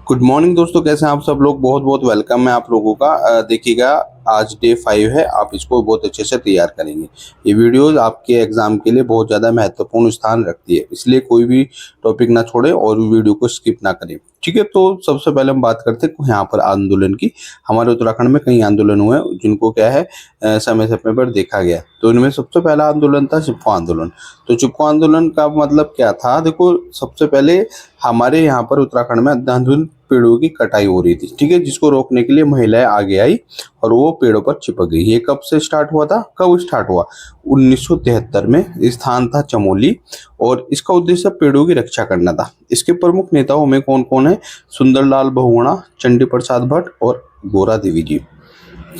Good morning दोस्तों, कैसे हैं आप सब लोग। बहुत बहुत वेलकम है आप लोगों का। देखिएगा, आज डे 5 है। आप इसको बहुत अच्छे से तैयार करेंगे। ये वीडियोस आपके एग्जाम के लिए बहुत ज़्यादा महत्वपूर्ण स्थान रखती है, इसलिए कोई भी टॉपिक ना छोड़े और वीडियो को स्किप ना करें। ठीक है, तो सबसे पहले हम बात करते हैं यहाँ पर आंदोलन की। हमारे उत्तराखंड में कई आंदोलन हुए जिनको क्या है समय समय पर देखा गया। तो इनमें सबसे पहला आंदोलन था चिपको आंदोलन। तो चिपको आंदोलन का मतलब क्या था? देखो, सबसे पहले हमारे यहाँ पर उत्तराखंड में अंधाधुंध पेड़ों की कटाई हो रही थी। ठीक है, जिसको रोकने के लिए महिलाएं आगे आई और वो पेड़ों पर चिपक गई। ये कब से स्टार्ट हुआ था? कब स्टार्ट हुआ? 1973 में। स्थान था चमोली और इसका उद्देश्य पेड़ों की रक्षा करना था। इसके प्रमुख नेताओं में कौन कौन है? सुंदरलाल बहुगुणा, चंडी प्रसाद भट्ट और गौरा देवी जी।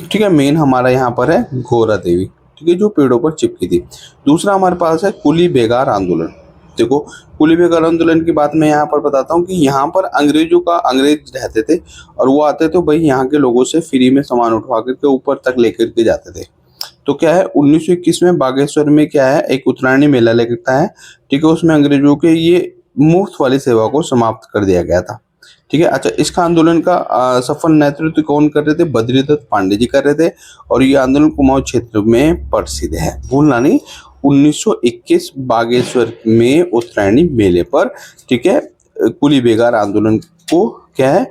ठीक है, मेन हमारा यहाँ पर है गौरा देवी। ठीक है, जो पेड़ों पर चिपकी थी। दूसरा हमारे पास है कुली बेगार आंदोलन। देखो, कुली बेगार आंदोलन की बात मैं यहाँ पर बताता हूँ कि यहाँ पर अंग्रेज रहते थे और वो आते थे भाई, यहाँ के लोगों से फ्री में सामान उठवा करके ऊपर तक लेकर के जाते थे। तो क्या है, 1921 में बागेश्वर में क्या है, एक उत्तरायणी मेला लगता है। ठीक है, उसमें अंग्रेजों के ये मुफ्त वाली सेवा को समाप्त कर दिया गया था। ठीक है, अच्छा, इसका आंदोलन का सफल नेतृत्व कौन कर रहे थे? बद्रीदत्त पांडे जी कर रहे थे और ये आंदोलन कुमाऊं क्षेत्र में प्रसिद्ध है, भूलना नहीं। 1921 बागेश्वर में उत्तरायणी मेले पर, ठीक है, कुली बेगार आंदोलन को क्या है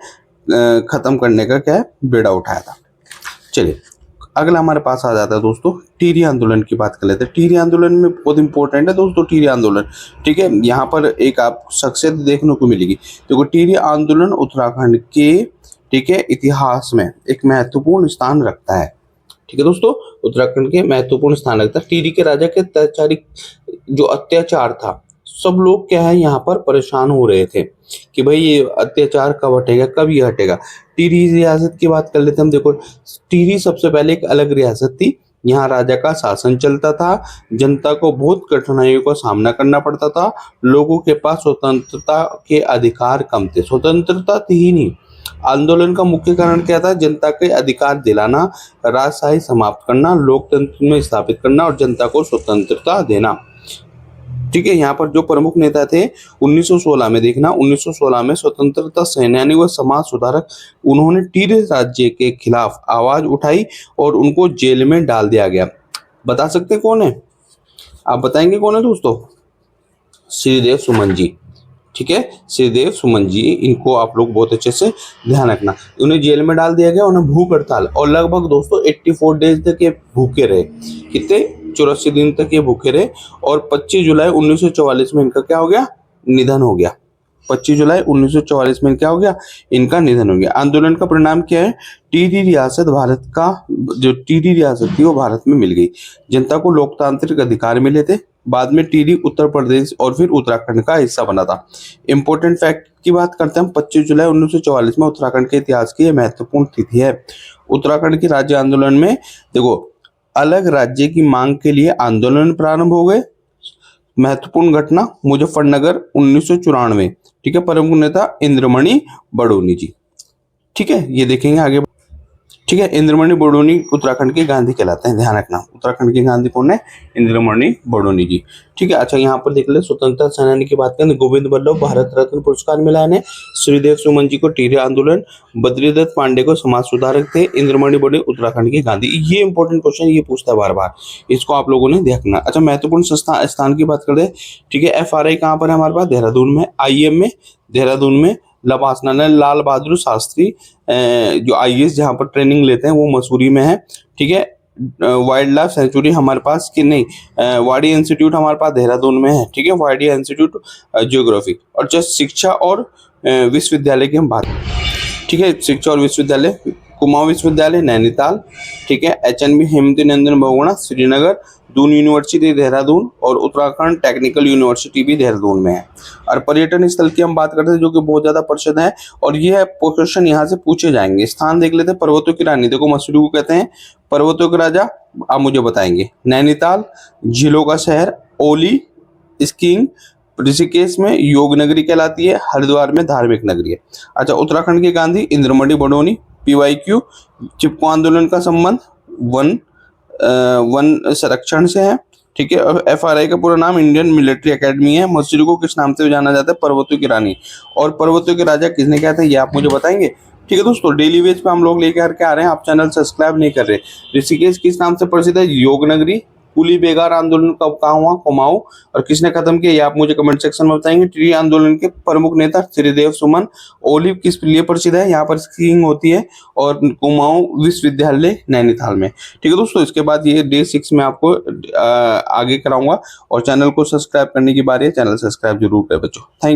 खत्म करने का क्या है बेड़ा उठाया था। चलिए, अगला हमारे पास आ जाता है दोस्तों टिहरी आंदोलन की बात कर लेते हैं। टिहरी आंदोलन में बहुत इंपॉर्टेंट है दोस्तों टिहरी आंदोलन। ठीक है, यहाँ पर एक आप शख्सियत देखने को मिलेगी। देखो, टिहरी आंदोलन उत्तराखंड के, ठीक है, इतिहास में एक महत्वपूर्ण स्थान रखता है। ठीक है दोस्तों, उत्तराखंड के महत्वपूर्ण स्थान रखता है। टिहरी के राजा के जो अत्याचार था, सब लोग क्या है यहाँ पर परेशान हो रहे थे कि भाई ये अत्याचार कब हटेगा, कब ये हटेगा। टिहरी रियासत की बात कर लेते हैं हम। देखो, टिहरी सबसे पहले एक अलग रियासत थी। यहाँ राजा का शासन चलता था। जनता को बहुत कठिनाइयों का सामना करना पड़ता था। लोगों के पास स्वतंत्रता के अधिकार कम थे। स्वतंत्रता थी ही नहीं। आंदोलन का मुख्य कारण क्या था? जनता के अधिकार दिलाना, राजशाही समाप्त करना, लोकतंत्र में स्थापित करना और जनता को स्वतंत्रता देना। ठीक है, यहाँ पर जो प्रमुख नेता थे 1916 में, देखना 1916 में स्वतंत्रता सेनानी व समाज सुधारक, उन्होंने टिहरी राज्य के खिलाफ आवाज उठाई और उनको जेल में डाल दिया गया। बता सकते कौन है? आप बताएंगे कौन है दोस्तों? श्रीदेव सुमन जी। ठीक है, श्रीदेव सुमन जी, इनको आप लोग बहुत अच्छे से ध्यान रखना। उन्हें जेल में डाल दिया गया, उन्हें भूख हड़ताल, और लगभग दोस्तों 84 डेज तक ये भूखे रहे। कितने? 84 दिन तक ये भूखे रहे और 25 जुलाई 1944 में इनका क्या हो गया? निधन हो गया। 25 जुलाई 1944 में क्या हो गया? इनका निधन हो गया। आंदोलन का परिणाम क्या है? टिहरी रियासत भारत का, जो टिहरी रियासत थी वो भारत में मिल गई। जनता को लोकतांत्रिक अधिकार मिले थे। बाद में टिहरी उत्तर प्रदेश और फिर उत्तराखंड का हिस्सा बना था। इंपॉर्टेंट फैक्ट की बात करते हैं हम। 25 जुलाई 1944 में उत्तराखंड के इतिहास की यह महत्वपूर्ण तिथि है। उत्तराखंड के राज्य आंदोलन में देखो, अलग राज्य की मांग के लिए आंदोलन प्रारंभ हो गए। महत्वपूर्ण घटना मुजफ्फरनगर 1994। ठीक है, प्रमुख नेता इंद्रमणि बडोनी जी। ठीक है, ये देखेंगे आगे। ठीक है, इंद्रमणि बडोनी उत्तराखंड के गांधी कहलाते हैं, ध्यान रखना। उत्तराखंड के गांधी कौन है? इंद्रमणि बडोनी जी। ठीक है, अच्छा, यहाँ पर देख ले, स्वतंत्रता सेनानी की बात करें, गोविंद बल्लभ भारत रत्न पुरस्कार मिला है। श्रीदेव सुमन जी को टिहरी आंदोलन, बद्रीदत्त पांडे को समाज सुधारक थे, इंद्रमणि बडोनी उत्तराखंड के गांधी। ये इंपॉर्टेंट क्वेश्चन ये पूछता है बार बार, इसको आप लोगों ने देखना। अच्छा, महत्वपूर्ण स्थान की बात करें, ठीक है, FRI कहाँ पर है हमारे पास? देहरादून में। IM में देहरादून में। लबासना लाल बहादुर शास्त्री जो IAS जहाँ पर ट्रेनिंग लेते हैं वो मसूरी में है। ठीक है, वाइल्ड लाइफ सेंचुरी हमारे पास कि नहीं, वाडी इंस्टीट्यूट हमारे पास देहरादून में है। ठीक है, वाडी इंस्टीट्यूट जियोग्राफी। और जस्ट शिक्षा और विश्वविद्यालय की हम बात, ठीक है, शिक्षा और विश्वविद्यालय, कुमाऊं विश्वविद्यालय नैनीताल। ठीक है, HNB हेमंत नंदन बहुगुणा श्रीनगर, दून यूनिवर्सिटी देहरादून और उत्तराखंड टेक्निकल यूनिवर्सिटी भी देहरादून में है। और पर्यटन स्थल की हम बात करते हैं जो कि बहुत ज्यादा प्रसिद्ध है और ये क्वेश्चन यहाँ से पूछे जाएंगे। स्थान देख लेते हैं। पर्वतों की रानी, देखो मसूरी को कहते हैं पर्वतों के राजा, आप मुझे बताएंगे। नैनीताल झीलों का शहर, ओली स्कीइंग, ऋषिकेश में योग नगरी कहलाती है, हरिद्वार में धार्मिक नगरी है। अच्छा, उत्तराखंड के गांधी इंद्रमणि बडोनी। PYQ, चिपको आंदोलन का संबंध वन संरक्षण से है। ठीक है। और FRI का पूरा नाम इंडियन मिलिट्री एकेडमी है। मसूरी को किस नाम से जाना जाता है? पर्वतों की रानी। और पर्वतों के राजा किसने कहा था, ये आप मुझे बताएंगे। ठीक है दोस्तों, डेली वेज पे हम लोग लेकर के आ रहे हैं, आप चैनल सब्सक्राइब नहीं कर रहे। ऋषिकेश किस नाम से प्रसिद्ध है? योग नगरी। कुली बेगार आंदोलन कब कहाँ हुआ? कुमाऊं। और किसने खत्म किया, ये आप मुझे कमेंट सेक्शन में बताएंगे। टिहरी आंदोलन के प्रमुख नेता श्रीदेव सुमन। ओलिव किस लिए प्रसिद्ध है? यहाँ पर स्कीइंग होती है। और कुमाऊं विश्वविद्यालय नैनीताल में। ठीक है दोस्तों, इसके बाद ये डे 6 में आपको आगे कराऊंगा। और चैनल को सब्सक्राइब करने की बारी है, चैनल सब्सक्राइब जरूर करें बच्चों। थैंक